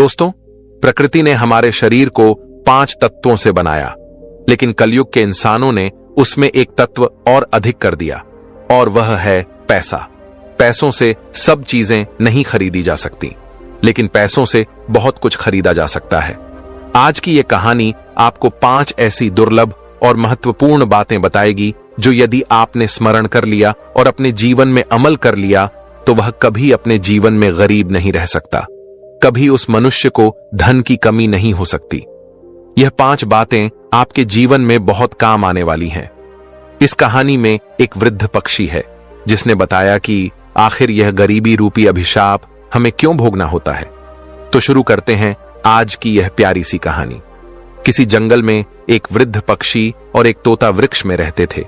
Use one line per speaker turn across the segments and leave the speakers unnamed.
दोस्तों, प्रकृति ने हमारे शरीर को 5 तत्वों से बनाया, लेकिन कलयुग के इंसानों ने उसमें एक तत्व और अधिक कर दिया, और वह है पैसा। पैसों से सब चीजें नहीं खरीदी जा सकती, लेकिन पैसों से बहुत कुछ खरीदा जा सकता है। आज की यह कहानी आपको 5 ऐसी दुर्लभ और महत्वपूर्ण बातें बताएगी जो यदि आपने स्मरण कर लिया और अपने जीवन में अमल कर लिया तो वह कभी अपने जीवन में गरीब नहीं रह सकता, कभी उस मनुष्य को धन की कमी नहीं हो सकती। यह 5 बातें आपके जीवन में बहुत काम आने वाली हैं। इस कहानी में एक वृद्ध पक्षी है जिसने बताया कि आखिर यह गरीबी रूपी अभिशाप हमें क्यों भोगना होता है। तो शुरू करते हैं आज की यह प्यारी सी कहानी। किसी जंगल में एक वृद्ध पक्षी और एक तोता वृक्ष में रहते थे।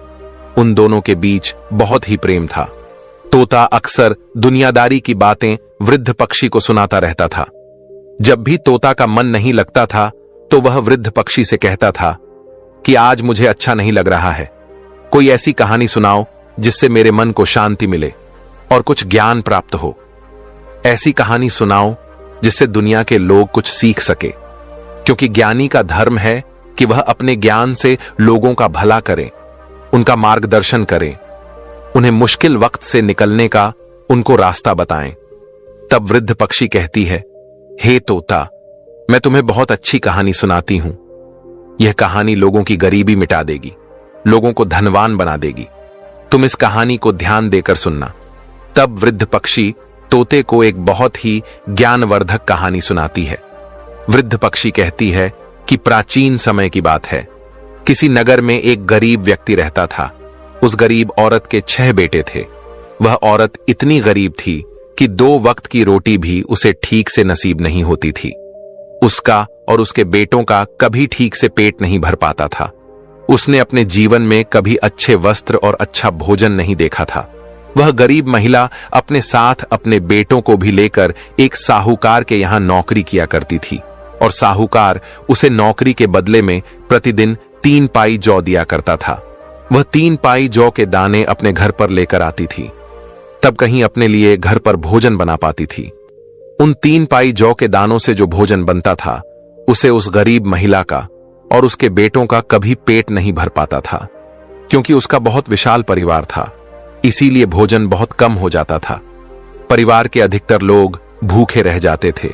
उन दोनों के बीच बहुत ही प्रेम था। तोता अक्सर दुनियादारी की बातें वृद्ध पक्षी को सुनाता रहता था। जब भी तोता का मन नहीं लगता था तो वह वृद्ध पक्षी से कहता था कि आज मुझे अच्छा नहीं लग रहा है, कोई ऐसी कहानी सुनाओ जिससे मेरे मन को शांति मिले और कुछ ज्ञान प्राप्त हो। ऐसी कहानी सुनाओ जिससे दुनिया के लोग कुछ सीख सके, क्योंकि ज्ञानी का धर्म है कि वह अपने ज्ञान से लोगों का भला करे, उनका मार्गदर्शन करें, उन्हें मुश्किल वक्त से निकलने का उनको रास्ता बताएं। तब वृद्ध पक्षी कहती है, हे तोता, मैं तुम्हें बहुत अच्छी कहानी सुनाती हूं। यह कहानी लोगों की गरीबी मिटा देगी, लोगों को धनवान बना देगी। तुम इस कहानी को ध्यान देकर सुनना। तब वृद्ध पक्षी तोते को एक बहुत ही ज्ञानवर्धक कहानी सुनाती है। वृद्ध पक्षी कहती है कि प्राचीन समय की बात है। किसी नगर में एक गरीब व्यक्ति रहता था। उस गरीब औरत के 6 बेटे थे। वह औरत इतनी गरीब थी कि 2 वक्त की रोटी भी उसे ठीक से नसीब नहीं होती थी। उसका और उसके बेटों का कभी ठीक से पेट नहीं भर पाता था। उसने अपने जीवन में कभी अच्छे वस्त्र और अच्छा भोजन नहीं देखा था। वह गरीब महिला अपने साथ अपने बेटों को भी लेकर एक साहूकार के यहां नौकरी किया करती थी, और साहूकार उसे नौकरी के बदले में प्रतिदिन 3 पाई जौ दिया करता था। वह 3 पाई जौ के दाने अपने घर पर लेकर आती थी, तब कहीं अपने लिए घर पर भोजन बना पाती थी। उन 3 पाई जौ के दानों से जो भोजन बनता था उसे उस गरीब महिला का और उसके बेटों का कभी पेट नहीं भर पाता था, क्योंकि उसका बहुत विशाल परिवार था। इसीलिए भोजन बहुत कम हो जाता था। परिवार के अधिकतर लोग भूखे रह जाते थे।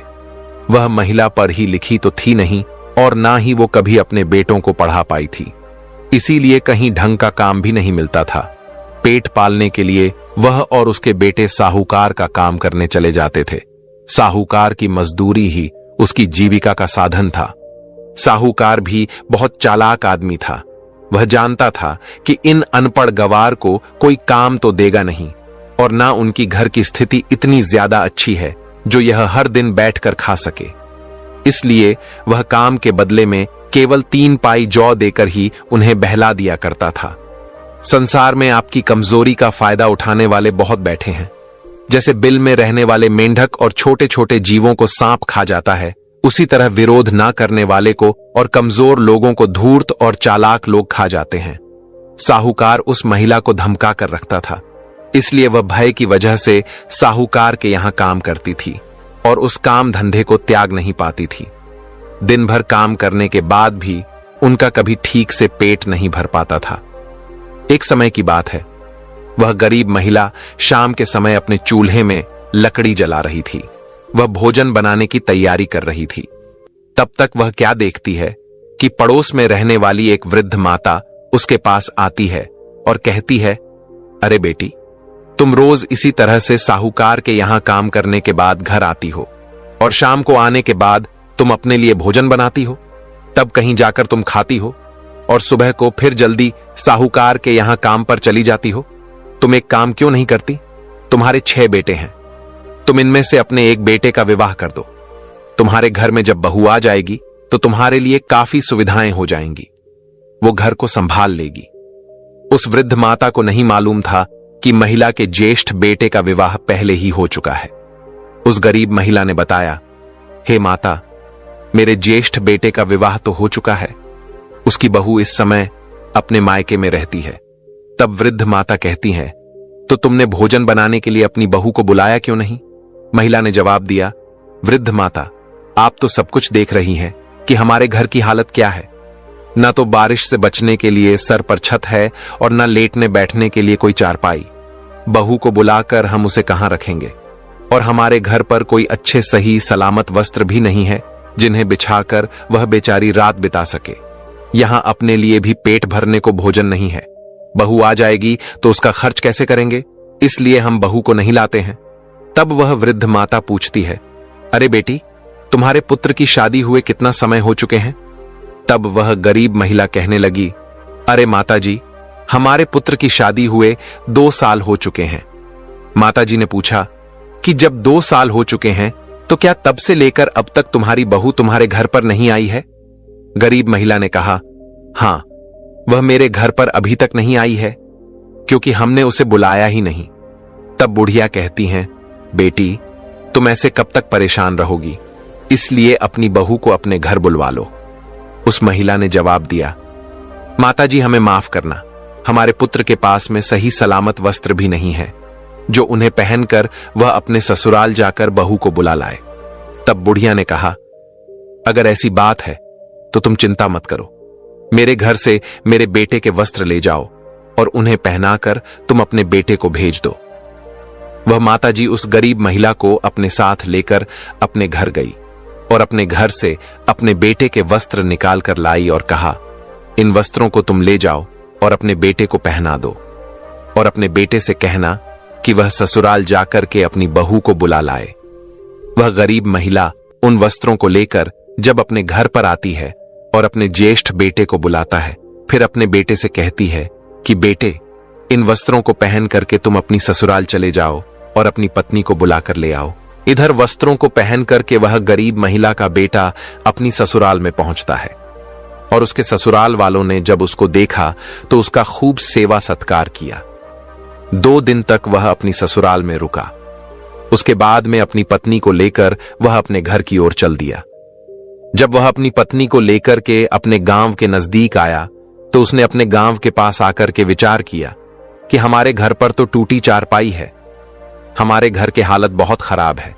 वह महिला पर ही लिखी तो थी नहीं, और ना ही वो कभी अपने बेटों को पढ़ा पाई थी। इसीलिए कहीं ढंग का काम भी नहीं मिलता था। पेट पालने के लिए वह और उसके बेटे साहूकार का काम करने चले जाते थे। साहूकार की मजदूरी ही उसकी जीविका का साधन था। साहूकार भी बहुत चालाक आदमी था। वह जानता था कि इन अनपढ़ गवार को कोई काम तो देगा नहीं, और ना उनकी घर की स्थिति इतनी ज्यादा अच्छी है जो यह हर दिन बैठकर खा सके। इसलिए वह काम के बदले में केवल 3 पाई जौ देकर ही उन्हें बहला दिया करता था। संसार में आपकी कमजोरी का फायदा उठाने वाले बहुत बैठे हैं। जैसे बिल में रहने वाले मेंढक और छोटे छोटे जीवों को सांप खा जाता है, उसी तरह विरोध ना करने वाले को और कमजोर लोगों को धूर्त और चालाक लोग खा जाते हैं। साहूकार उस महिला को धमका कर रखता था, इसलिए वह भय की वजह से साहूकार के यहां काम करती थी और उस काम धंधे को त्याग नहीं पाती थी। दिन भर काम करने के बाद भी उनका कभी ठीक से पेट नहीं भर पाता था। एक समय की बात है, वह गरीब महिला शाम के समय अपने चूल्हे में लकड़ी जला रही थी। वह भोजन बनाने की तैयारी कर रही थी। तब तक वह क्या देखती है कि पड़ोस में रहने वाली एक वृद्ध माता उसके पास आती है और कहती है, अरे बेटी, तुम रोज इसी तरह से साहूकार के यहां काम करने के बाद घर आती हो, और शाम को आने के बाद तुम अपने लिए भोजन बनाती हो, तब कहीं जाकर तुम खाती हो, और सुबह को फिर जल्दी साहूकार के यहां काम पर चली जाती हो। तुम एक काम क्यों नहीं करती? तुम्हारे 6 बेटे हैं, तुम इनमें से अपने एक बेटे का विवाह कर दो। तुम्हारे घर में जब बहू आ जाएगी तो तुम्हारे लिए काफी सुविधाएं हो जाएंगी, वो घर को संभाल लेगी। उस वृद्ध माता को नहीं मालूम था कि महिला के ज्येष्ठ बेटे का विवाह पहले ही हो चुका है। उस गरीब महिला ने बताया, हे माता, मेरे ज्येष्ठ बेटे का विवाह तो हो चुका है, उसकी बहू इस समय अपने मायके में रहती है। तब वृद्ध माता कहती है, तो तुमने भोजन बनाने के लिए अपनी बहू को बुलाया क्यों नहीं? महिला ने जवाब दिया, वृद्ध माता, आप तो सब कुछ देख रही हैं कि हमारे घर की हालत क्या है। ना तो बारिश से बचने के लिए सर पर छत है और न लेटने बैठने के लिए कोई चारपाई। बहू को बुलाकर हम उसे कहां रखेंगे? और हमारे घर पर कोई अच्छे सही सलामत वस्त्र भी नहीं है जिन्हें बिछाकर वह बेचारी रात बिता सके। यहां अपने लिए भी पेट भरने को भोजन नहीं है। बहू आ जाएगी तो उसका खर्च कैसे करेंगे? इसलिए हम बहू को नहीं लाते हैं। तब वह वृद्ध माता पूछती है, अरे बेटी, तुम्हारे पुत्र की शादी हुए कितना समय हो चुके हैं? तब वह गरीब महिला कहने लगी, अरे माता जी, हमारे पुत्र की शादी हुए 2 साल हो चुके हैं। माता जी ने पूछा कि जब 2 साल हो चुके हैं तो क्या तब से लेकर अब तक तुम्हारी बहू तुम्हारे घर पर नहीं आई है? गरीब महिला ने कहा, हां, वह मेरे घर पर अभी तक नहीं आई है क्योंकि हमने उसे बुलाया ही नहीं। तब बुढ़िया कहती हैं, बेटी, तुम ऐसे कब तक परेशान रहोगी? इसलिए अपनी बहू को अपने घर बुलवा लो। उस महिला ने जवाब दिया, माताजी, हमें माफ करना, हमारे पुत्र के पास में सही सलामत वस्त्र भी नहीं है जो उन्हें पहनकर वह अपने ससुराल जाकर बहू को बुला लाए। तब बुढ़िया ने कहा, अगर ऐसी बात है तो तुम चिंता मत करो, मेरे घर से मेरे बेटे के वस्त्र ले जाओ और उन्हें पहनाकर तुम अपने बेटे को भेज दो। वह माताजी उस गरीब महिला को अपने साथ लेकर अपने घर गई और अपने घर से अपने बेटे के वस्त्र निकाल कर लाई और कहा, इन वस्त्रों को तुम ले जाओ और अपने बेटे को पहना दो और अपने बेटे से कहना कि वह ससुराल जाकर के अपनी बहू को बुला लाए। वह गरीब महिला उन वस्त्रों को लेकर जब अपने घर पर आती है और अपने ज्येष्ठ बेटे को बुलाता है, फिर अपने बेटे से कहती है कि बेटे, इन वस्त्रों को पहन करके तुम अपनी ससुराल चले जाओ और अपनी पत्नी को बुलाकर ले आओ। इधर वस्त्रों को पहन करके वह गरीब महिला का बेटा अपनी ससुराल में पहुंचता है और उसके ससुराल वालों ने जब उसको देखा तो उसका खूब सेवा सत्कार किया। 2 दिन तक वह अपनी ससुराल में रुका। उसके बाद में अपनी पत्नी को लेकर वह अपने घर की ओर चल दिया। जब वह अपनी पत्नी को लेकर के अपने गांव के नजदीक आया तो उसने अपने गांव के पास आकर के विचार किया कि हमारे घर पर तो टूटी चारपाई है, हमारे घर की हालत बहुत खराब है।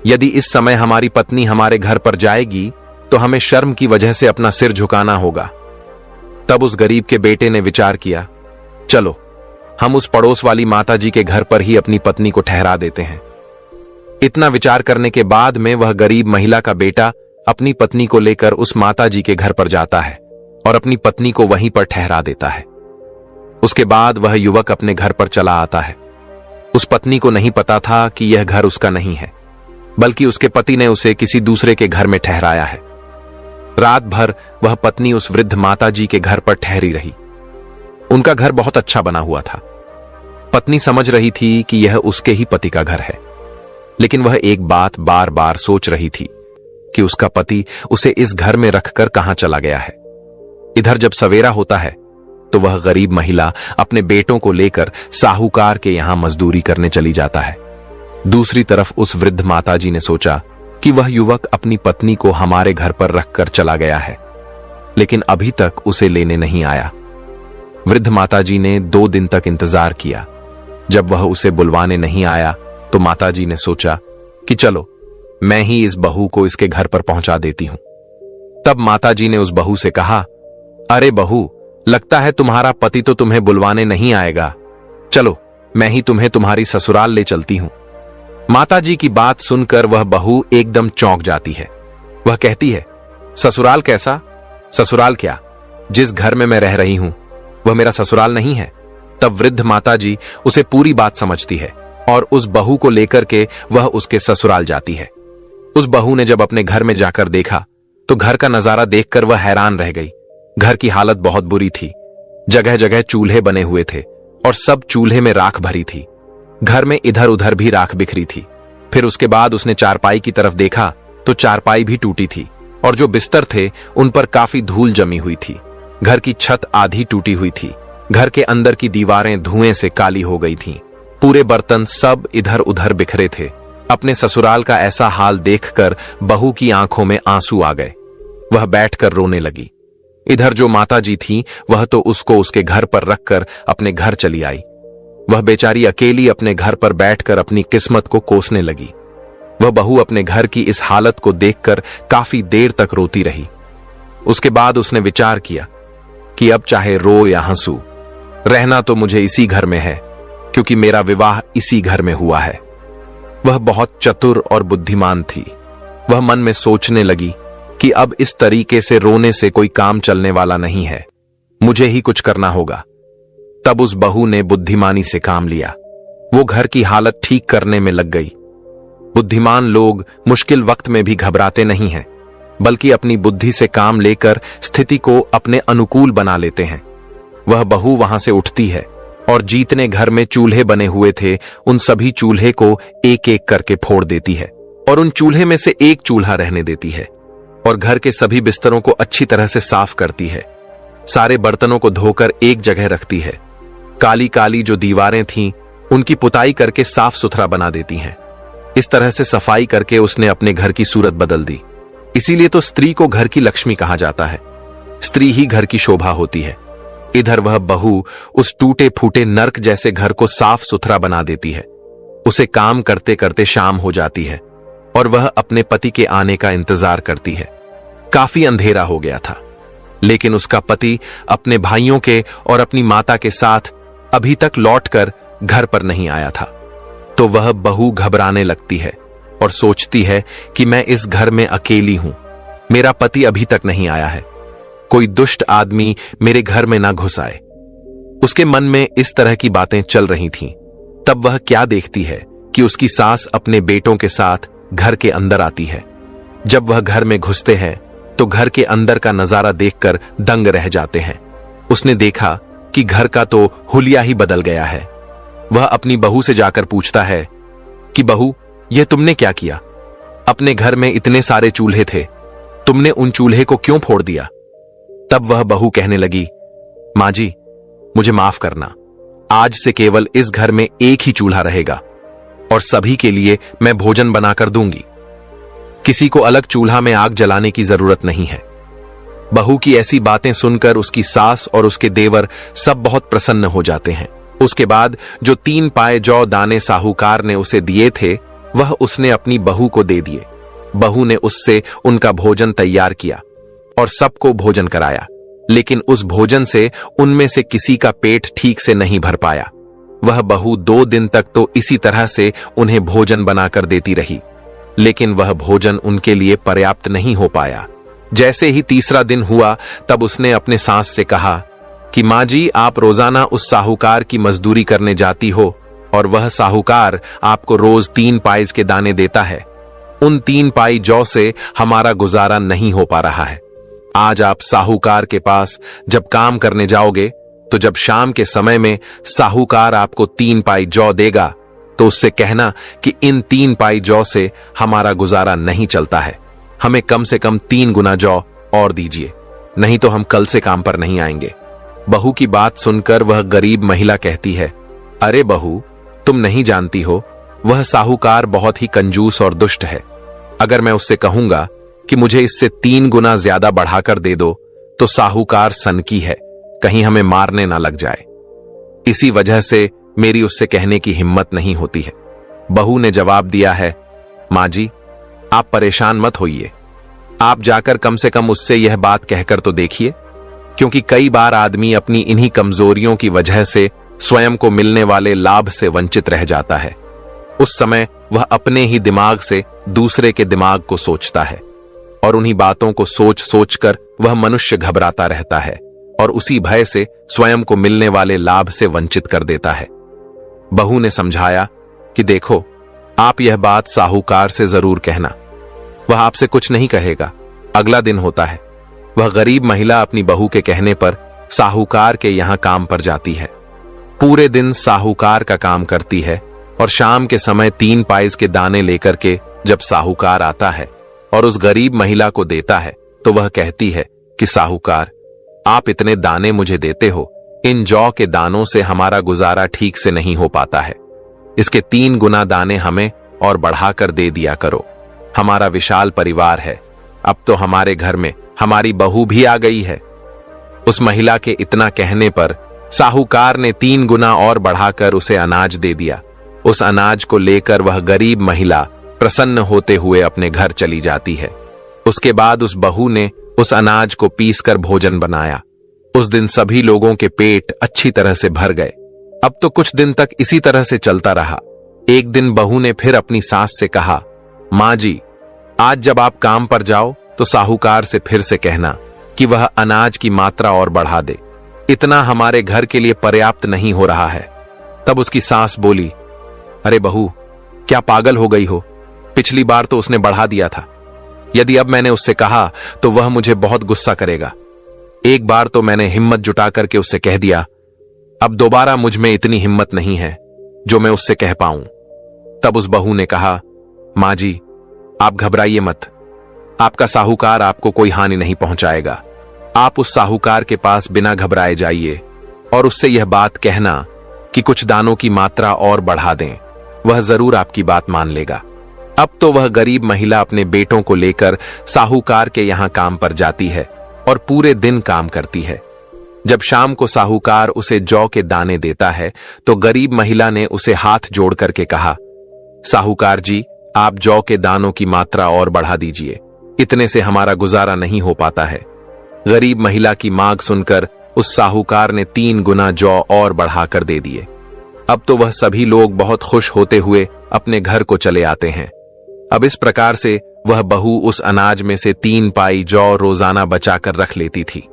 यदि इस समय हमारी पत्नी हमारे घर पर जाएगी तो हमें शर्म की वजह से अपना सिर झुकाना होगा। तब उस गरीब के बेटे ने विचार किया, चलो हम उस पड़ोस वाली माताजी के घर पर ही अपनी पत्नी को ठहरा देते हैं। इतना विचार करने के बाद में वह गरीब महिला का बेटा अपनी पत्नी को लेकर उस माताजी के घर पर जाता है और अपनी पत्नी को वहीं पर ठहरा देता है। उसके बाद वह युवक अपने घर पर चला आता है। उस पत्नी को नहीं पता था कि यह घर उसका नहीं है, बल्कि उसके पति ने उसे किसी दूसरे के घर में ठहराया है। रात भर वह पत्नी उस वृद्ध माताजी के घर पर ठहरी रही। उनका घर बहुत अच्छा बना हुआ था। पत्नी समझ रही थी कि यह उसके ही पति का घर है, लेकिन वह एक बात बार बार सोच रही थी कि उसका पति उसे इस घर में रखकर कहां चला गया है। इधर जब सवेरा होता है तो वह गरीब महिला अपने बेटों को लेकर साहूकार के यहां मजदूरी करने चली जाता है। दूसरी तरफ उस वृद्ध माताजी ने सोचा कि वह युवक अपनी पत्नी को हमारे घर पर रखकर चला गया है, लेकिन अभी तक उसे लेने नहीं आया। वृद्ध माताजी ने 2 दिन तक इंतजार किया। जब वह उसे बुलवाने नहीं आया तो माताजी ने सोचा कि चलो मैं ही इस बहू को इसके घर पर पहुंचा देती हूं। तब माताजी ने उस बहू से कहा, अरे बहू, लगता है तुम्हारा पति तो तुम्हें बुलवाने नहीं आएगा। चलो मैं ही तुम्हें तुम्हारी ससुराल ले चलती हूं। माताजी की बात सुनकर वह बहू एकदम चौंक जाती है। वह कहती है, ससुराल कैसा? ससुराल क्या? जिस घर में मैं रह रही हूं वह मेरा ससुराल नहीं है। तब वृद्ध माताजी उसे पूरी बात समझती है और उस बहू को लेकर के वह उसके ससुराल जाती है। उस बहू ने जब अपने घर में जाकर देखा तो घर का नजारा देखकर वह हैरान रह गई। घर की हालत बहुत बुरी थी। जगह जगह चूल्हे बने हुए थे और सब चूल्हे में राख भरी थी। घर में इधर उधर भी राख बिखरी थी। फिर उसके बाद उसने चारपाई की तरफ देखा तो चारपाई भी टूटी थी और जो बिस्तर थे उन पर काफी धूल जमी हुई थी। घर की छत आधी टूटी हुई थी। घर के अंदर की दीवारें धुएं से काली हो गई थीं। पूरे बर्तन सब इधर उधर बिखरे थे। अपने ससुराल का ऐसा हाल देखकर बहू की आंखों में आंसू आ गए। वह बैठकर रोने लगी। इधर जो माताजी थी वह तो उसको उसके घर पर रखकर अपने घर चली आई। वह बेचारी अकेली अपने घर पर बैठकर अपनी किस्मत को कोसने लगी। वह बहू अपने घर की इस हालत को देखकर काफी देर तक रोती रही। उसके बाद उसने विचार किया कि अब चाहे रो या हंसू, रहना तो मुझे इसी घर में है, क्योंकि मेरा विवाह इसी घर में हुआ है। वह बहुत चतुर और बुद्धिमान थी। वह मन में सोचने लगी कि अब इस तरीके से रोने से कोई काम चलने वाला नहीं है, मुझे ही कुछ करना होगा। तब उस बहू ने बुद्धिमानी से काम लिया। वो घर की हालत ठीक करने में लग गई। बुद्धिमान लोग मुश्किल वक्त में भी घबराते नहीं हैं, बल्कि अपनी बुद्धि से काम लेकर स्थिति को अपने अनुकूल बना लेते हैं। वह बहू वहां से उठती है और जितने घर में चूल्हे बने हुए थे उन सभी चूल्हे को एक एक करके फोड़ देती है और उन चूल्हे में से एक चूल्हा रहने देती है और घर के सभी बिस्तरों को अच्छी तरह से साफ करती है। सारे बर्तनों को धोकर एक जगह रखती है। काली काली जो दीवारें थीं उनकी पुताई करके साफ सुथरा बना देती हैं। इस तरह से सफाई करके उसने अपने घर की सूरत बदल दी। इसीलिए तो स्त्री को घर की लक्ष्मी कहा जाता है। स्त्री ही घर की शोभा होती है। इधर वह बहू उस टूटे फूटे नर्क जैसे घर को साफ सुथरा बना देती है। उसे काम करते करते शाम हो जाती है और वह अपने पति के आने का इंतजार करती है। काफी अंधेरा हो गया था, लेकिन उसका पति अपने भाइयों के और अपनी माता के साथ अभी तक लौटकर घर पर नहीं आया था। तो वह बहू घबराने लगती है और सोचती है कि मैं इस घर में अकेली हूं, मेरा पति अभी तक नहीं आया है, कोई दुष्ट आदमी मेरे घर में ना घुस आए। उसके मन में इस तरह की बातें चल रही थीं। तब वह क्या देखती है कि उसकी सास अपने बेटों के साथ घर के अंदर आती है। जब वह घर में घुसते हैं तो घर के अंदर का नजारा देखकर दंग रह जाते हैं। उसने देखा कि घर का तो हुलिया ही बदल गया है। वह अपनी बहू से जाकर पूछता है कि बहू, यह तुमने क्या किया? अपने घर में इतने सारे चूल्हे थे, तुमने उन चूल्हे को क्यों फोड़ दिया? तब वह बहू कहने लगी, मां जी, मुझे माफ करना, आज से केवल इस घर में एक ही चूल्हा रहेगा और सभी के लिए मैं भोजन बनाकर दूंगी। किसी को अलग चूल्हा में आग जलाने की जरूरत नहीं है। बहू की ऐसी बातें सुनकर उसकी सास और उसके देवर सब बहुत प्रसन्न हो जाते हैं। उसके बाद जो 3 पाए जौ दाने साहूकार ने उसे दिए थे वह उसने अपनी बहू को दे दिए। बहू ने उससे उनका भोजन तैयार किया और सबको भोजन कराया, लेकिन उस भोजन से उनमें से किसी का पेट ठीक से नहीं भर पाया। वह बहू 2 दिन तक तो इसी तरह से उन्हें भोजन बनाकर देती रही, लेकिन वह भोजन उनके लिए पर्याप्त नहीं हो पाया। जैसे ही तीसरा दिन हुआ तब उसने अपने सास से कहा कि मां जी, आप रोजाना उस साहूकार की मजदूरी करने जाती हो और वह साहूकार आपको रोज 3 पाइज के दाने देता है। उन 3 पाई जौ से हमारा गुजारा नहीं हो पा रहा है। आज आप साहूकार के पास जब काम करने जाओगे तो जब शाम के समय में साहूकार आपको 3 पाई जौ देगा तो उससे कहना कि इन 3 पाई जौ से हमारा गुजारा नहीं चलता है, हमें कम से कम 3 गुना जौ और दीजिए, नहीं तो हम कल से काम पर नहीं आएंगे। बहू की बात सुनकर वह गरीब महिला कहती है, अरे बहू, तुम नहीं जानती हो, वह साहूकार बहुत ही कंजूस और दुष्ट है। अगर मैं उससे कहूंगा कि मुझे इससे 3 गुना ज्यादा बढ़ाकर दे दो तो साहूकार सनकी है, कहीं हमें मारने ना लग जाए। इसी वजह से मेरी उससे कहने की हिम्मत नहीं होती है। बहू ने जवाब दिया है, मां जी, आप परेशान मत होइए, आप जाकर कम से कम उससे यह बात कहकर तो देखिए, क्योंकि कई बार आदमी अपनी इन्हीं कमजोरियों की वजह से स्वयं को मिलने वाले लाभ से वंचित रह जाता है। उस समय वह अपने ही दिमाग से दूसरे के दिमाग को सोचता है और उन्हीं बातों को सोच सोचकर वह मनुष्य घबराता रहता है और उसी भय से स्वयं को मिलने वाले लाभ से वंचित कर देता है। बहू ने समझाया कि देखो, आप यह बात साहूकार से जरूर कहना, वह आपसे कुछ नहीं कहेगा। अगला दिन होता है। वह गरीब महिला अपनी बहू के कहने पर साहूकार के यहां काम पर जाती है। पूरे दिन साहूकार का काम करती है और शाम के समय 3 पाइज के दाने लेकर के जब साहूकार आता है और उस गरीब महिला को देता है तो वह कहती है कि साहूकार, आप इतने दाने मुझे देते हो, इन जौ के दानों से हमारा गुजारा ठीक से नहीं हो पाता है, इसके 3 गुना दाने हमें और बढ़ाकर दे दिया करो। हमारा विशाल परिवार है, अब तो हमारे घर में हमारी बहू भी आ गई है। उस महिला के इतना कहने पर साहूकार ने 3 गुना और बढ़ाकर उसे अनाज दे दिया। उस अनाज को लेकर वह गरीब महिला प्रसन्न होते हुए अपने घर चली जाती है। उसके बाद उस बहू ने उस अनाज को पीसकर भोजन बनाया। उस दिन सभी लोगों के पेट अच्छी तरह से भर गए। अब तो कुछ दिन तक इसी तरह से चलता रहा। एक दिन बहू ने फिर अपनी सास से कहा, माँ जी, आज जब आप काम पर जाओ तो साहूकार से फिर से कहना कि वह अनाज की मात्रा और बढ़ा दे। इतना हमारे घर के लिए पर्याप्त नहीं हो रहा है। तब उसकी सास बोली, अरे बहू, क्या पागल हो गई हो? पिछली बार तो उसने बढ़ा दिया था। यदि अब मैंने उससे कहा तो वह मुझे बहुत गुस्सा करेगा। एक बार तो मैंने हिम्मत जुटा करके उससे कह दिया, अब दोबारा मुझ में इतनी हिम्मत नहीं है जो मैं उससे कह पाऊं। तब उस बहू ने कहा, माँ जी, आप घबराइए मत। आपका साहूकार आपको कोई हानि नहीं पहुंचाएगा। आप उस साहूकार के पास बिना घबराए जाइए और उससे यह बात कहना कि कुछ दानों की मात्रा और बढ़ा दें। वह जरूर आपकी बात मान लेगा। अब तो वह गरीब महिला अपने बेटों को लेकर साहूकार के यहां काम पर जाती है और पूरे दिन काम करती है। जब शाम को साहूकार उसे जौ के दाने देता है तो गरीब महिला ने उसे हाथ जोड़ करके कहा, साहूकार जी, आप जौ के दानों की मात्रा और बढ़ा दीजिए। इतने से हमारा गुजारा नहीं हो पाता है। गरीब महिला की मांग सुनकर उस साहूकार ने 3 गुना जौ और बढ़ाकर दे दिए। अब तो वह सभी लोग बहुत खुश होते हुए अपने घर को चले आते हैं। अब इस प्रकार से वह बहू उस अनाज में से 3 पाई जौ रोजाना बचाकर रख लेती थी।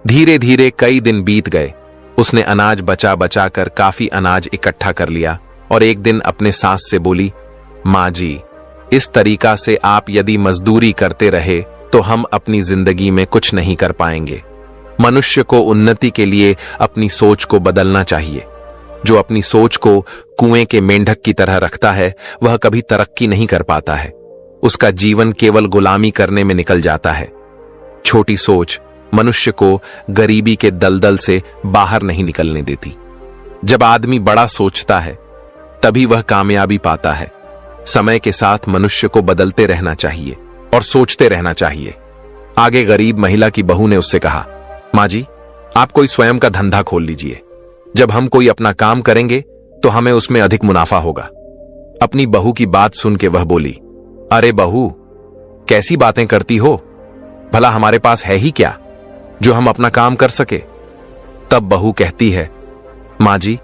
धीरे धीरे कई दिन बीत गए। उसने अनाज बचा बचा कर काफी अनाज इकट्ठा कर लिया और एक दिन अपने सास से बोली, माँ जी, इस तरीका से आप यदि मजदूरी करते रहे तो हम अपनी जिंदगी में कुछ नहीं कर पाएंगे। मनुष्य को उन्नति के लिए अपनी सोच को बदलना चाहिए। जो अपनी सोच को कुएं के मेंढक की तरह रखता है वह कभी तरक्की नहीं कर पाता है। उसका जीवन केवल गुलामी करने में निकल जाता है। छोटी सोच मनुष्य को गरीबी के दलदल से बाहर नहीं निकलने देती। जब आदमी बड़ा सोचता है तभी वह कामयाबी पाता है। समय के साथ मनुष्य को बदलते रहना चाहिए और सोचते रहना चाहिए। आगे गरीब महिला की बहू ने उससे कहा, माँ जी, आप कोई स्वयं का धंधा खोल लीजिए। जब हम कोई अपना काम करेंगे तो हमें उसमें अधिक मुनाफा होगा। अपनी बहू की बात सुन के वह बोली, अरे बहू, कैसी बातें करती हो? भला हमारे पास है ही क्या जो हम अपना काम कर सके? तब बहू कहती है, माँ जी,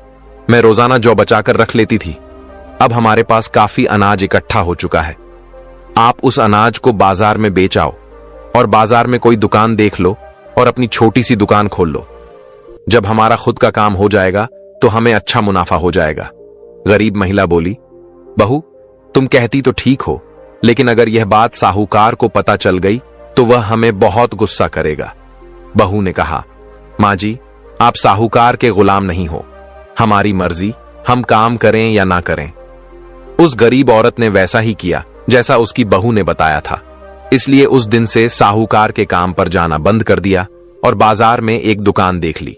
मैं रोजाना जौ बचाकर रख लेती थी। अब हमारे पास काफी अनाज इकट्ठा हो चुका है। आप उस अनाज को बाजार में बेच आओ और बाजार में कोई दुकान देख लो और अपनी छोटी सी दुकान खोल लो। जब हमारा खुद का काम हो जाएगा तो हमें अच्छा मुनाफा हो जाएगा। गरीब महिला बोली, बहू, तुम कहती तो ठीक हो, लेकिन अगर यह बात साहूकार को पता चल गई तो वह हमें बहुत गुस्सा करेगा। बहू ने कहा, माँ जी, आप साहूकार के गुलाम नहीं हो। हमारी मर्जी, हम काम करें या ना करें। उस गरीब औरत ने वैसा ही किया जैसा उसकी बहू ने बताया था। इसलिए उस दिन से साहूकार के काम पर जाना बंद कर दिया और बाजार में एक दुकान देख ली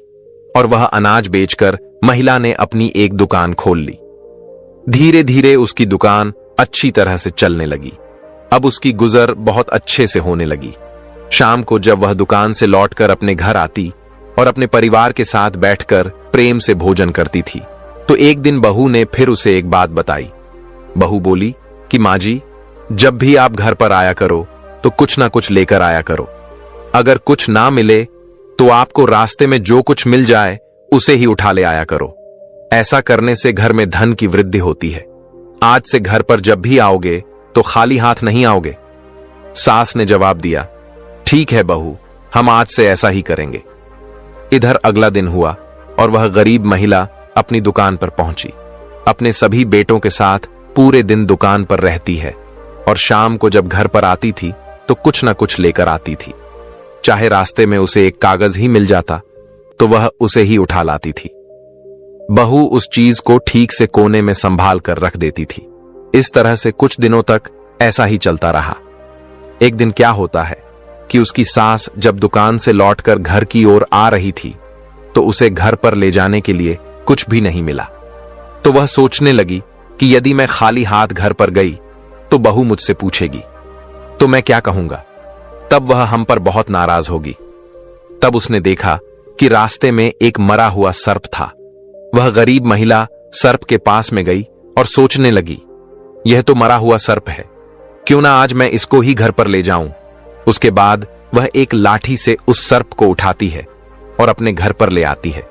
और वह अनाज बेचकर महिला ने अपनी एक दुकान खोल ली। धीरे धीरे उसकी दुकान अच्छी तरह से चलने लगी। अब उसकी गुजर बहुत अच्छे से होने लगी। शाम को जब वह दुकान से लौटकर अपने घर आती और अपने परिवार के साथ बैठकर प्रेम से भोजन करती थी तो एक दिन बहू ने फिर उसे एक बात बताई। बहू बोली कि माँ जी, जब भी आप घर पर आया करो तो कुछ ना कुछ लेकर आया करो। अगर कुछ ना मिले तो आपको रास्ते में जो कुछ मिल जाए उसे ही उठा ले आया करो। ऐसा करने से घर में धन की वृद्धि होती है। आज से घर पर जब भी आओगे तो खाली हाथ नहीं आओगे। सास ने जवाब दिया, ठीक है बहू, हम आज से ऐसा ही करेंगे। इधर अगला दिन हुआ और वह गरीब महिला अपनी दुकान पर पहुंची। अपने सभी बेटों के साथ पूरे दिन दुकान पर रहती है और शाम को जब घर पर आती थी तो कुछ ना कुछ लेकर आती थी। चाहे रास्ते में उसे एक कागज ही मिल जाता तो वह उसे ही उठा लाती थी। बहू उस चीज को ठीक से कोने में संभाल कर रख देती थी। इस तरह से कुछ दिनों तक ऐसा ही चलता रहा। एक दिन क्या होता है कि उसकी सास जब दुकान से लौटकर घर की ओर आ रही थी तो उसे घर पर ले जाने के लिए कुछ भी नहीं मिला। तो वह सोचने लगी कि यदि मैं खाली हाथ घर पर गई तो बहू मुझसे पूछेगी तो मैं क्या कहूंगा, तब वह हम पर बहुत नाराज होगी। तब उसने देखा कि रास्ते में एक मरा हुआ सर्प था। वह गरीब महिला सर्प के पास में गई और सोचने लगी, यह तो मरा हुआ सर्प है, क्यों ना आज मैं इसको ही घर पर ले जाऊं। उसके बाद वह एक लाठी से उस सर्प को उठाती है और अपने घर पर ले आती है।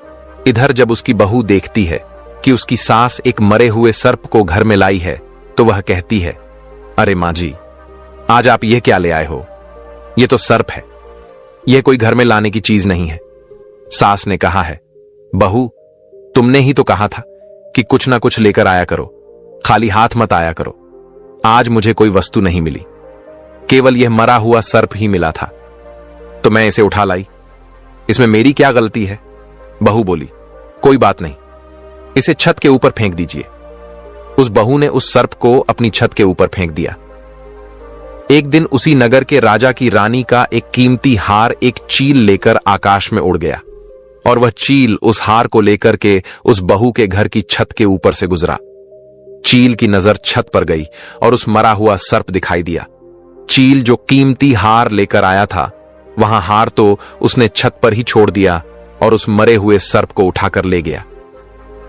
इधर जब उसकी बहू देखती है कि उसकी सास एक मरे हुए सर्प को घर में लाई है, तो वह कहती है, अरे माँ जी, आज आप यह क्या ले आए हो? यह तो सर्प है, यह कोई घर में लाने की चीज नहीं है। सास ने कहा है, बहू, तुमने ही तो कहा था कि कुछ ना कुछ लेकर आया करो, खाली हाथ मत आया करो। आज मुझे कोई वस्तु नहीं मिली, केवल यह मरा हुआ सर्प ही मिला था, तो मैं इसे उठा लाई। इसमें मेरी क्या गलती है? बहू बोली, कोई बात नहीं, इसे छत के ऊपर फेंक दीजिए। उस बहू ने उस सर्प को अपनी छत के ऊपर फेंक दिया। एक दिन उसी नगर के राजा की रानी का एक कीमती हार एक चील लेकर आकाश में उड़ गया, और वह चील उस हार को लेकर के उस बहू के घर की छत के ऊपर से गुजरा। चील की नजर छत पर गई और उस मरा हुआ सर्प दिखाई दिया। चील जो कीमती हार लेकर आया था, वहां हार तो उसने छत पर ही छोड़ दिया और उस मरे हुए सर्प को उठाकर ले गया।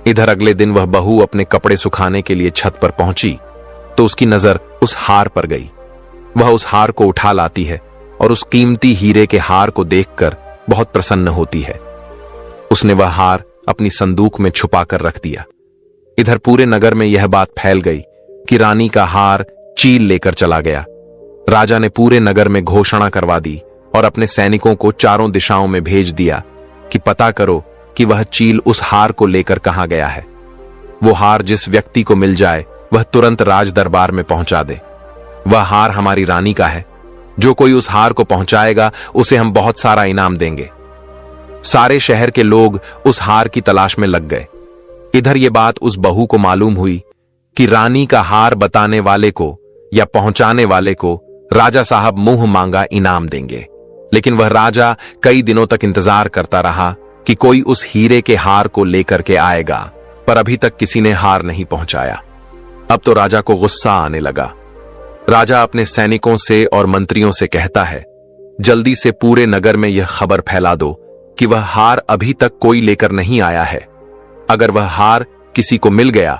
इधर अगले दिन वह बहू अपने कपड़े सुखाने के लिए छत पर पहुंची तो उसकी नजर उस हार पर गई। वह उस हार को उठा लाती है और उस कीमती हीरे के हार को देखकर बहुत प्रसन्न होती है। उसने वह हार अपनी संदूक में छुपा कर रख दिया। इधर पूरे नगर में यह बात फैल गई कि रानी का हार चील लेकर चला गया। राजा ने पूरे नगर में घोषणा करवा दी और अपने सैनिकों को चारों दिशाओं में भेज दिया कि पता करो कि वह चील उस हार को लेकर कहां गया है। वो हार जिस व्यक्ति को मिल जाए वह तुरंत राज दरबार में पहुंचा दे। वह हार हमारी रानी का है, जो कोई उस हार को पहुंचाएगा उसे हम बहुत सारा इनाम देंगे। सारे शहर के लोग उस हार की तलाश में लग गए। इधर यह बात उस बहू को मालूम हुई कि रानी का हार बताने वाले को या पहुंचाने वाले को राजा साहब मुंह मांगा इनाम देंगे। लेकिन वह राजा कई दिनों तक इंतजार करता रहा कि कोई उस हीरे के हार को लेकर के आएगा, पर अभी तक किसी ने हार नहीं पहुंचाया। अब तो राजा को गुस्सा आने लगा। राजा अपने सैनिकों से और मंत्रियों से कहता है, जल्दी से पूरे नगर में यह खबर फैला दो कि वह हार अभी तक कोई लेकर नहीं आया है। अगर वह हार किसी को मिल गया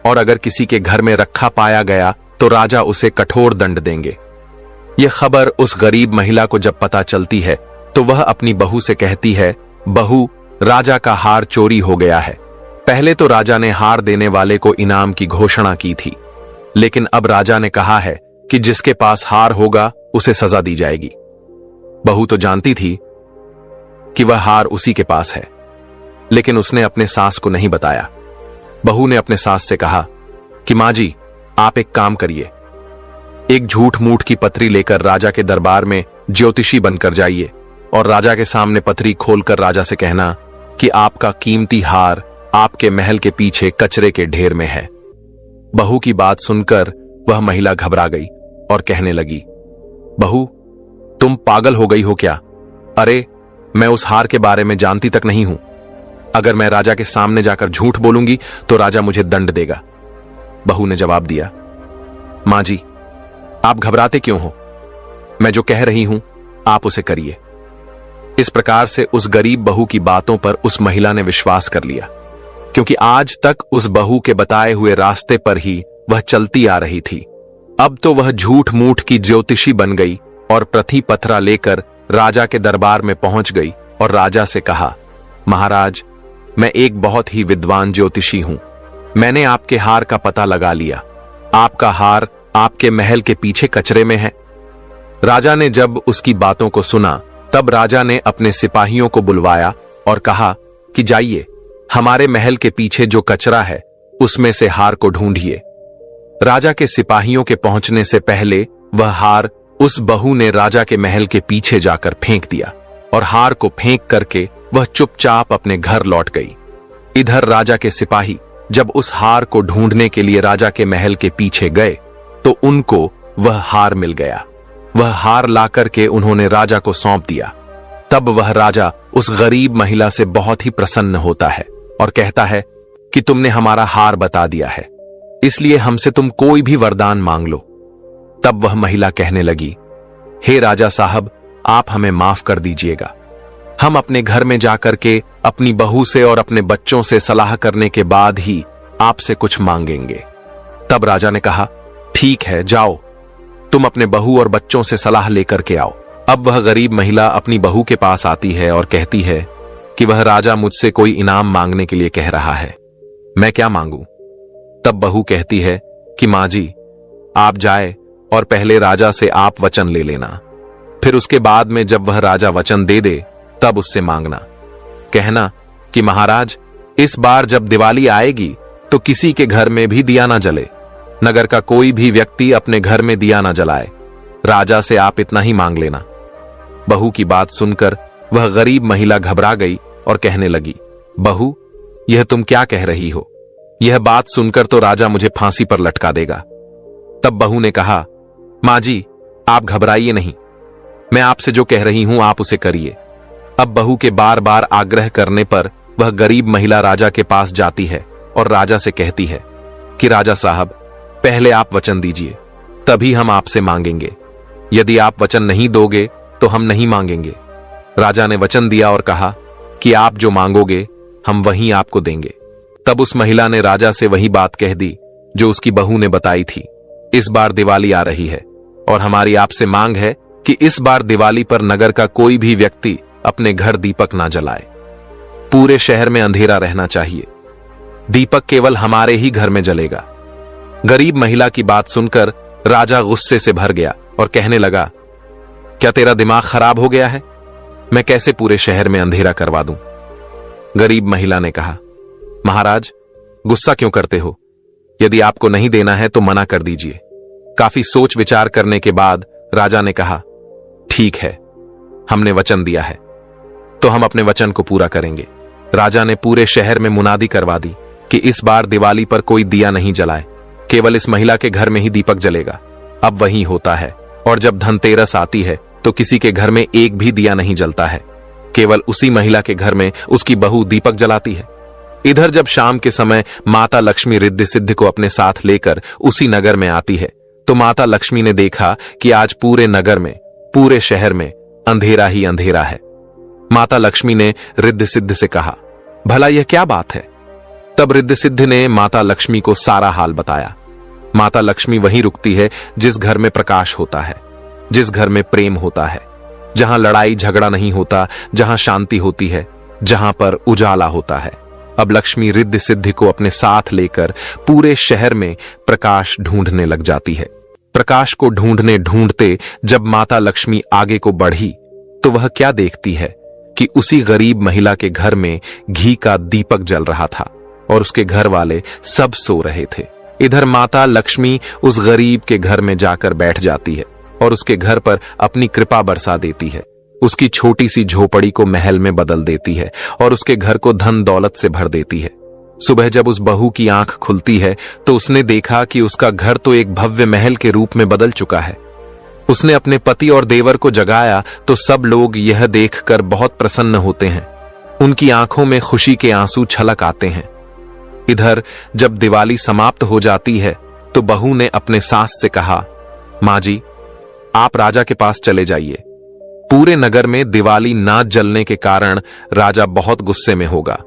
और अगर किसी के घर में रखा पाया गया तो राजा उसे कठोर दंड देंगे। यह खबर उस गरीब महिला को जब पता चलती है तो वह अपनी बहू से कहती है, बहू, राजा का हार चोरी हो गया है। पहले तो राजा ने हार देने वाले को इनाम की घोषणा की थी, लेकिन अब राजा ने कहा है कि जिसके पास हार होगा उसे सजा दी जाएगी। बहू तो जानती थी कि वह हार उसी के पास है, लेकिन उसने अपने सास को नहीं बताया। बहू ने अपने सास से कहा कि मां जी, आप एक काम करिए, एक झूठ मूठ की पत्री लेकर राजा के दरबार में ज्योतिषी बनकर जाइए और राजा के सामने पत्री खोलकर राजा से कहना कि आपका कीमती हार आपके महल के पीछे कचरे के ढेर में है। बहू की बात सुनकर वह महिला घबरा गई और कहने लगी, बहू, तुम पागल हो गई हो क्या? अरे, मैं उस हार के बारे में जानती तक नहीं हूं। अगर मैं राजा के सामने जाकर झूठ बोलूंगी तो राजा मुझे दंड देगा। बहू ने जवाब दिया, मां जी, आप घबराते क्यों हो? मैं जो कह रही हूं आप उसे करिए। इस प्रकार से उस गरीब बहू की बातों पर उस महिला ने विश्वास कर लिया, क्योंकि आज तक उस बहू के बताए हुए रास्ते पर ही वह चलती आ रही थी। अब तो वह झूठ मूठ की ज्योतिषी बन गई और प्रथि पत्रा लेकर राजा के दरबार में पहुंच गई और राजा से कहा, महाराज, मैं एक बहुत ही विद्वान ज्योतिषी हूं। मैंने आपके हार का पता लगा लिया। आपका हार आपके महल के पीछे कचरे में है। राजा ने जब उसकी बातों को सुना तब राजा ने अपने सिपाहियों को बुलवाया और कहा कि जाइए, हमारे महल के पीछे जो कचरा है उसमें से हार को ढूंढिए। राजा के सिपाहियों के पहुंचने से पहले वह हार उस बहू ने राजा के महल के पीछे जाकर फेंक दिया और हार को फेंक करके वह चुपचाप अपने घर लौट गई। इधर राजा के सिपाही जब उस हार को ढूंढने के लिए राजा के महल के पीछे गए तो उनको वह हार मिल गया। वह हार लाकर के उन्होंने राजा को सौंप दिया। तब वह राजा उस गरीब महिला से बहुत ही प्रसन्न होता है और कहता है कि तुमने हमारा हार बता दिया है, इसलिए हमसे तुम कोई भी वरदान मांग लो। तब वह महिला कहने लगी, हे राजा साहब, आप हमें माफ कर दीजिएगा। हम अपने घर में जाकर के अपनी बहू से और अपने बच्चों से सलाह करने के बाद ही आपसे कुछ मांगेंगे। तब राजा ने कहा, ठीक है, जाओ, तुम अपने बहू और बच्चों से सलाह लेकर के आओ। अब वह गरीब महिला अपनी बहू के पास आती है और कहती है कि वह राजा मुझसे कोई इनाम मांगने के लिए कह रहा है, मैं क्या मांगू? तब बहू कहती है कि मां जी, आप जाए और पहले राजा से आप वचन ले लेना, फिर उसके बाद में जब वह राजा वचन दे दे तब उससे मांगना। कहना कि महाराज, इस बार जब दिवाली आएगी तो किसी के घर में भी दिया ना जले, नगर का कोई भी व्यक्ति अपने घर में दिया ना जलाए, राजा से आप इतना ही मांग लेना। बहू की बात सुनकर वह गरीब महिला घबरा गई और कहने लगी, बहू, यह तुम क्या कह रही हो? यह बात सुनकर तो राजा मुझे फांसी पर लटका देगा। तब बहू ने कहा, मां जी, आप घबराइए नहीं, मैं आपसे जो कह रही हूं आप उसे करिए। अब बहू के बार बार आग्रह करने पर वह गरीब महिला राजा के पास जाती है और राजा से कहती है कि राजा साहब, पहले आप वचन दीजिए, तभी हम आपसे मांगेंगे। यदि आप वचन नहीं दोगे तो हम नहीं मांगेंगे। राजा ने वचन दिया और कहा कि आप जो मांगोगे हम वही आपको देंगे। तब उस महिला ने राजा से वही बात कह दी जो उसकी बहू ने बताई थी। इस बार दिवाली आ रही है और हमारी आपसे मांग है कि इस बार दिवाली पर नगर का कोई भी व्यक्ति अपने घर दीपक ना जलाए। पूरे शहर में अंधेरा रहना चाहिए, दीपक केवल हमारे ही घर में जलेगा। गरीब महिला की बात सुनकर राजा गुस्से से भर गया और कहने लगा, क्या तेरा दिमाग खराब हो गया है? मैं कैसे पूरे शहर में अंधेरा करवा दूं? गरीब महिला ने कहा, महाराज, गुस्सा क्यों करते हो? यदि आपको नहीं देना है तो मना कर दीजिए। काफी सोच विचार करने के बाद राजा ने कहा, ठीक है, हमने वचन दिया है तो हम अपने वचन को पूरा करेंगे। राजा ने पूरे शहर में मुनादी करवा दी कि इस बार दिवाली पर कोई दिया नहीं जलाए, केवल इस महिला के घर में ही दीपक जलेगा। अब वही होता है, और जब धनतेरस आती है तो किसी के घर में एक भी दिया नहीं जलता है, केवल उसी महिला के घर में उसकी बहू दीपक जलाती है। इधर जब शाम के समय माता लक्ष्मी रिद्धि सिद्धि को अपने साथ लेकर उसी नगर में आती है तो माता लक्ष्मी ने देखा कि आज पूरे नगर में, पूरे शहर में अंधेरा ही अंधेरा है। माता लक्ष्मी ने रिद्धि सिद्धि से कहा, भला यह क्या बात है? तब रिद्धि सिद्धि ने माता लक्ष्मी को सारा हाल बताया। माता लक्ष्मी वहीं रुकती है जिस घर में प्रकाश होता है, जिस घर में प्रेम होता है, जहां लड़ाई झगड़ा नहीं होता, जहां शांति होती है, जहां पर उजाला होता है। अब लक्ष्मी रिद्धि सिद्धि को अपने साथ लेकर पूरे शहर में प्रकाश ढूंढने लग जाती है। प्रकाश को ढूंढने ढूंढते जब माता लक्ष्मी आगे को बढ़ी तो वह क्या देखती है कि उसी गरीब महिला के घर में घी का दीपक जल रहा था और उसके घर वाले सब सो रहे थे। इधर माता लक्ष्मी उस गरीब के घर में जाकर बैठ जाती है और उसके घर पर अपनी कृपा बरसा देती है। उसकी छोटी सी झोपड़ी को महल में बदल देती है और उसके घर को धन दौलत से भर देती है। सुबह जब उस बहू की आंख खुलती है तो उसने देखा कि उसका घर तो एक भव्य महल के रूप में बदल चुका है। उसने अपने पति और देवर को जगाया तो सब लोग यह देखकर बहुत प्रसन्न होते हैं। उनकी आंखों में खुशी के आंसू छलक आते हैं। इधर जब दिवाली समाप्त हो जाती है तो बहू ने अपने सास से कहा, मां जी, आप राजा के पास चले जाइए। पूरे नगर में दिवाली ना जलने के कारण राजा बहुत गुस्से में होगा।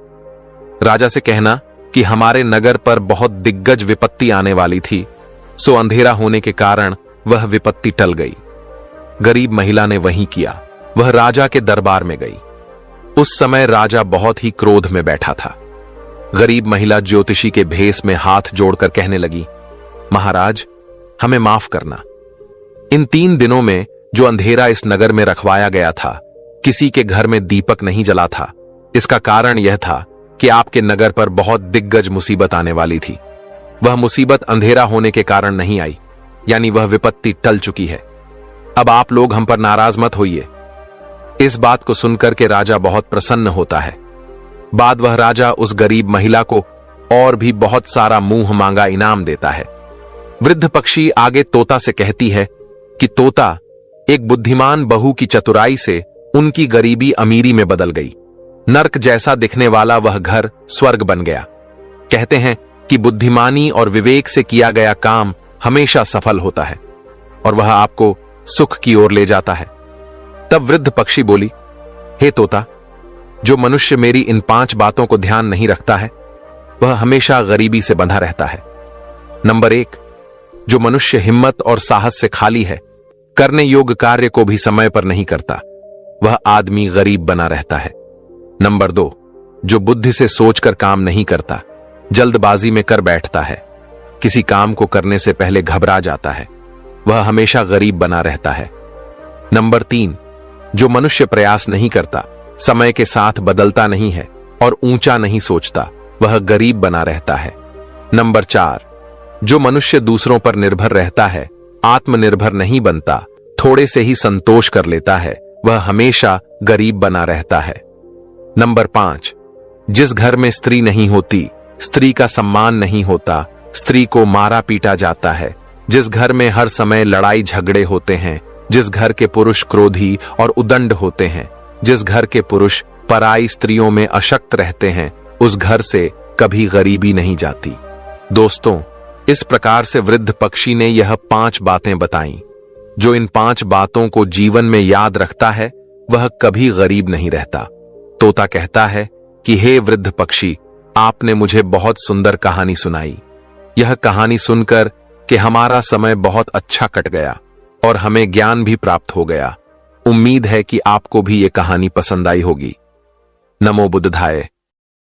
राजा से कहना कि हमारे नगर पर बहुत दिग्गज विपत्ति आने वाली थी, सो अंधेरा होने के कारण वह विपत्ति टल गई। गरीब महिला ने वही किया, वह राजा के दरबार में गई। उस समय राजा बहुत ही क्रोध में बैठा था। गरीब महिला ज्योतिषी के भेष में हाथ जोड़कर कहने लगी, महाराज, हमें माफ करना। इन 3 दिनों में जो अंधेरा इस नगर में रखवाया गया था, किसी के घर में दीपक नहीं जला था। इसका कारण यह था कि आपके नगर पर बहुत दिग्गज मुसीबत आने वाली थी। वह मुसीबत अंधेरा होने के कारण नहीं आई, यानी वह विपत्ति टल चुकी है। अब आप लोग हम पर नाराज मत होइए। इस बात को सुनकर के राजा बहुत प्रसन्न होता है। बाद वह राजा उस गरीब महिला को और भी बहुत सारा मुंह मांगा इनाम देता है। वृद्ध पक्षी आगे तोता से कहती है कि तोता, एक बुद्धिमान बहू की चतुराई से उनकी गरीबी अमीरी में बदल गई। नर्क जैसा दिखने वाला वह घर स्वर्ग बन गया। कहते हैं कि बुद्धिमानी और विवेक से किया गया काम हमेशा सफल होता है और वह आपको सुख की ओर ले जाता है। तब वृद्ध पक्षी बोली, हे तोता, जो मनुष्य मेरी इन 5 बातों को ध्यान नहीं रखता है वह हमेशा गरीबी से बंधा रहता है। नंबर 1, जो मनुष्य हिम्मत और साहस से खाली है, करने योग्य कार्य को भी समय पर नहीं करता, वह आदमी गरीब बना रहता है। नंबर 2, जो बुद्धि से सोचकर काम नहीं करता, जल्दबाजी में कर बैठता है, किसी काम को करने से पहले घबरा जाता है, वह हमेशा गरीब बना रहता है। नंबर 3, जो मनुष्य प्रयास नहीं करता, समय के साथ बदलता नहीं है और ऊंचा नहीं सोचता, वह गरीब बना रहता है। नंबर 4, जो मनुष्य दूसरों पर निर्भर रहता है, आत्मनिर्भर नहीं बनता, थोड़े से ही संतोष कर लेता है, वह हमेशा गरीब बना रहता है। नंबर 5, जिस घर में स्त्री नहीं होती, स्त्री का सम्मान नहीं होता, स्त्री को मारा पीटा जाता है। जिस घर में हर समय लड़ाई झगड़े होते हैं, जिस घर के पुरुष क्रोधी और उदंड होते हैं, जिस घर के पुरुष पराई स्त्रियों में अशक्त रहते हैं, उस घर से कभी गरीबी नहीं जाती। दोस्तों, इस प्रकार से वृद्ध पक्षी ने यह 5 बातें बताईं। जो इन 5 बातों को जीवन में याद रखता है, वह कभी गरीब नहीं रहता। तोता कहता है कि हे वृद्ध पक्षी, आपने मुझे बहुत सुंदर कहानी सुनाई। यह कहानी सुनकर कि हमारा समय बहुत अच्छा कट गया और हमें ज्ञान भी प्राप्त हो गया। उम्मीद है कि आपको भी ये कहानी पसंद आई होगी। नमो बुद्धाय।